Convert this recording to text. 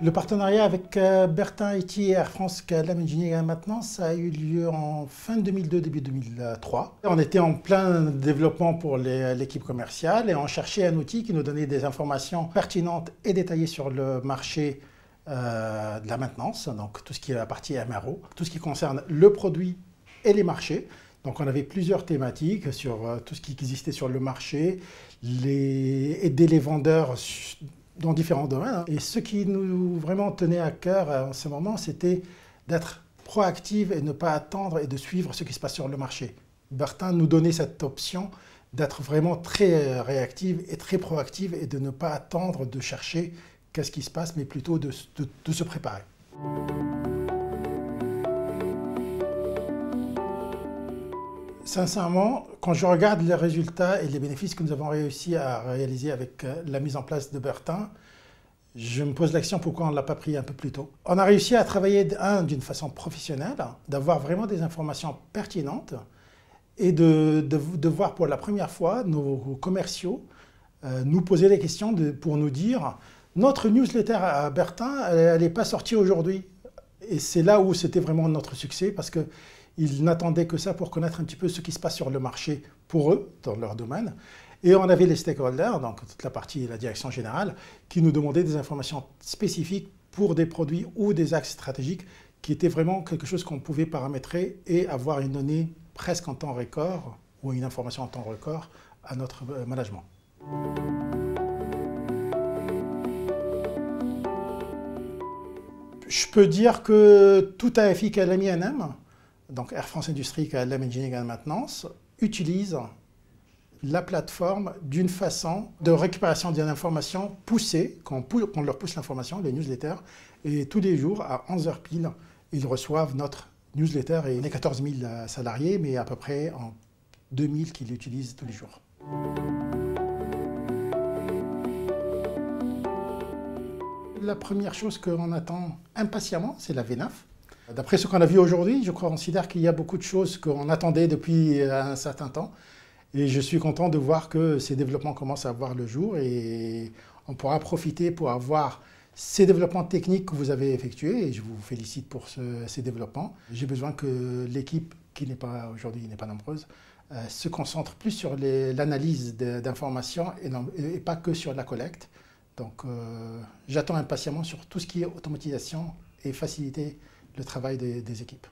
Le partenariat avec Bertin IT et Air France KLM Engineering Maintenance, ça a eu lieu en fin 2002, début 2003. On était en plein développement pour l'équipe commerciale et on cherchait un outil qui nous donnait des informations pertinentes et détaillées sur le marché de la maintenance, donc tout ce qui est la partie MRO, tout ce qui concerne le produit et les marchés. Donc on avait plusieurs thématiques sur tout ce qui existait sur le marché, aider les vendeurs dans différents domaines. Et ce qui nous vraiment tenait à cœur en ce moment, c'était d'être proactive et ne pas attendre et de suivre ce qui se passe sur le marché. Bertin nous donnait cette option d'être vraiment très réactive et très proactive et de ne pas attendre de chercher qu'est-ce qui se passe, mais plutôt de se préparer. Sincèrement, quand je regarde les résultats et les bénéfices que nous avons réussi à réaliser avec la mise en place de Bertin, je me pose la question pourquoi on ne l'a pas pris un peu plus tôt. On a réussi à travailler d'une façon professionnelle, d'avoir vraiment des informations pertinentes et de voir pour la première fois nos commerciaux nous poser des questions pour nous dire notre newsletter à Bertin, elle n'est pas sortie aujourd'hui. Et c'est là où c'était vraiment notre succès parce que ils n'attendaient que ça pour connaître un petit peu ce qui se passe sur le marché pour eux, dans leur domaine. Et on avait les stakeholders, donc toute la partie, la direction générale, qui nous demandaient des informations spécifiques pour des produits ou des axes stratégiques qui étaient vraiment quelque chose qu'on pouvait paramétrer et avoir une donnée presque en temps record ou une information en temps record à notre management. Je peux dire que tout AFI KLM INM, donc Air France Industrie KLM Engineering and Maintenance, utilise la plateforme d'une façon de récupération d'informations poussée, qu'on leur pousse l'information, les newsletters, et tous les jours, à 11 h pile, ils reçoivent notre newsletter. Et on est 14 000 salariés, mais à peu près en 2 000 qui l'utilisent tous les jours. La première chose qu'on attend impatiemment, c'est la V9. D'après ce qu'on a vu aujourd'hui, je considère qu'il y a beaucoup de choses qu'on attendait depuis un certain temps. Et je suis content de voir que ces développements commencent à voir le jour et on pourra profiter pour avoir ces développements techniques que vous avez effectués et je vous félicite pour ces développements. J'ai besoin que l'équipe, qui n'est pas aujourd'hui n'est pas nombreuse, se concentre plus sur l'analyse d'informations et pas que sur la collecte. Donc j'attends impatiemment sur tout ce qui est automatisation et faciliter le travail des équipes.